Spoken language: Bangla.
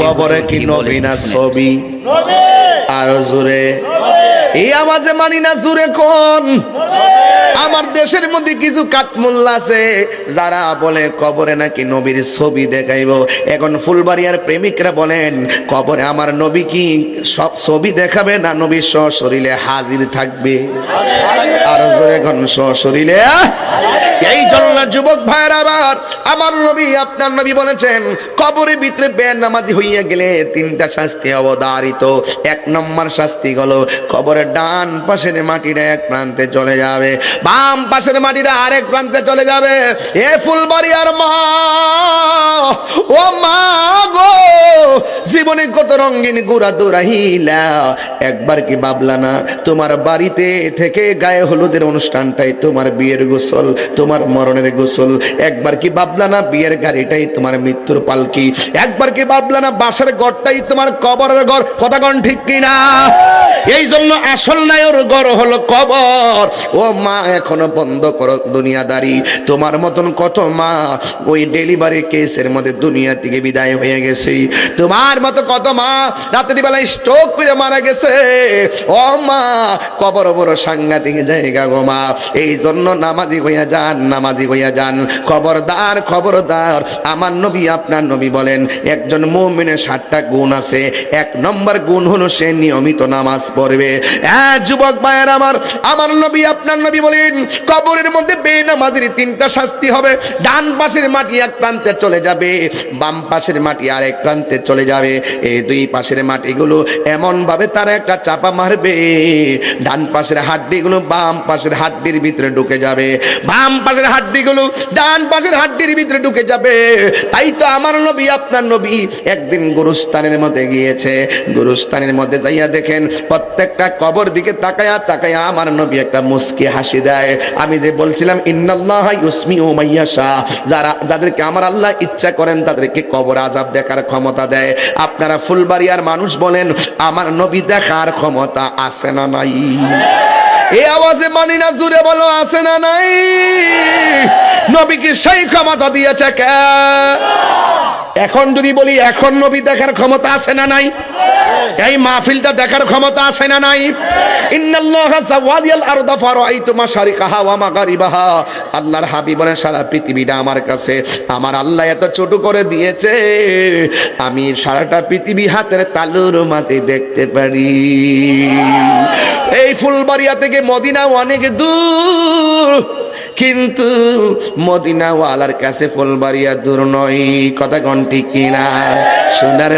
কবরে কি নবী না ছবি? আর জোরে এই আওয়াজে মানি না, জোরে কোন? আমার দেশের মধ্যে কিছু কাঠমুল্লা আছে যারা বলে কবরে নাকি নবীর ছবি দেখাইব। এখন ফুলবাড়িয়ার প্রেমিকরা বলেন কবরে আমার নবী কি সব ছবি দেখাবে না নবী সশরীরে হাজির থাকবে? আর জোরে কোন সশরীরে? এই জন্য যুবক ভাইরা আবার আমার নবী আপনার নবী বলেছেন কবরের ভিতরে বেনামাজি হইয়া গেলে তিনটা শাস্তি অবধারিত। এক নম্বর শাস্তি হলো কবরের ডান পাশের মাটিটা এক প্রান্তে চলে যাবে, বাম পাশের মাটিটা আরেক প্রান্তে চলে যাবে। এ ফুলবাড়িয়ার মা, ও মা গো, জীবনে কত রঙিন ঘোরা দৌড়াইলা, একবার কি ভাবলা না তোমার বাড়িতে থেকে গায়ে হলুদের অনুষ্ঠানটাই তোমার বিয়ের গোসল, তোমার মরণের গোসল? একবার কি ভাবলা না বিয়ের গাড়িটাই তোমার মৃত্যুর পালকি? একবার কি ভাবলা না বাসার ঘরটাই তোমার কবরের ঘর? কথা কোন ঠিক কিনা? এই জন্য আসল নায়র ঘর হলো কবর। ও মা, এখনো বন্ধ করো দুনিয়াদারি। তোমার মতন কত মা ওই ডেলিভারি কেসের মধ্যে দুনিয়া থেকে বিদায় হয়ে গেছে। তোমার মতো কত মা রাতের বেলায় স্ট্রোক করে মারা গেছে। ও মা, কবর বড় সাংঘাতিক জায়গা গো মা। এই জন্য নামাজি হইয়া যান, নামাজি হইয়া যান। খবরদার, খবরদার। আমার নবী আপনার নবী বলেন একজন মুমিনের 7টা গুণ আছে। এক নম্বর গুণ হলো সে নিয়মিত নামাজ পড়বে। যুবক ভাইয়ের আমার নবী আপনার নবী বলেন কবরের মধ্যে বেনামাজির 3টা শাস্তি হবে। ডান পাশের মাটি এক প্রান্তে চলে যাবে, বাম পাশের মাটি আরেক প্রান্তে চলে যাবে। এই দুই পাশের মাটিগুলো এমন ভাবে তারা একটা চাপা মারবে, ডান পাশের হাড্ডিগুলো বাম পাশের হাড্ডির ভিতরে ঢুকে যাবে, বাম পাশের হাড্ডিগুলো ডান পাশের হাড্ডির ভিতরে ঢুকে যাবে। তাই তো আমার নবী আপনার নবী একদিন গুরুস্থানের মধ্যে গিয়েছে। গুরুস্থানের মধ্যে যাইয়া দেখেন প্রত্যেকটা কবর দিকে তাকায়া তাকায়া আমার নবী একটা মুস্কি হাসি দেয়। আমি যে বলছিলাম ইন্নাল্লাহা ইউসমিউ মাইয়াশা, যাদেরকে আমার আল্লাহ ইচ্ছা করেন তাদেরকে কবর আযাব দেখার ক্ষমতা দেয়। আপনারা ফুলবাড়িয়ার মানুষ বলেন আমার নবী দেখার ক্ষমতা আছে না নাই? এই আওয়াজে মানি না, জুড়ে বলো আছে না নাই? নবীকে সেই ক্ষমতা দিয়েছে কে? এখন যদি বলি এখন নবী দেখার ক্ষমতা আছে না নাই? এই মাহফিলটা দেখার ক্ষমতা আছে না নাই? ইন্নাল্লাহা যাওয়ালিয়াল আরদা ফারাআইতু মাশারিকাহা ওয়া মাগারিবাহা। আল্লাহর হাবিব বলেন সারা পৃথিবীটা আমার কাছে আমার আল্লাহ এত ছোট করে দিয়েছে, আমি সারাটা পৃথিবী হাতের তালুর মাঝে দেখতে পারি। এই ফুলবাড়িয়া থেকে মদিনা অনেক দূর, কিন্তু মদিনাওয়ালার কাছে ফুলবাড়িয়া দূর নয়। কথা কোন ঠিক কিনা? সোনার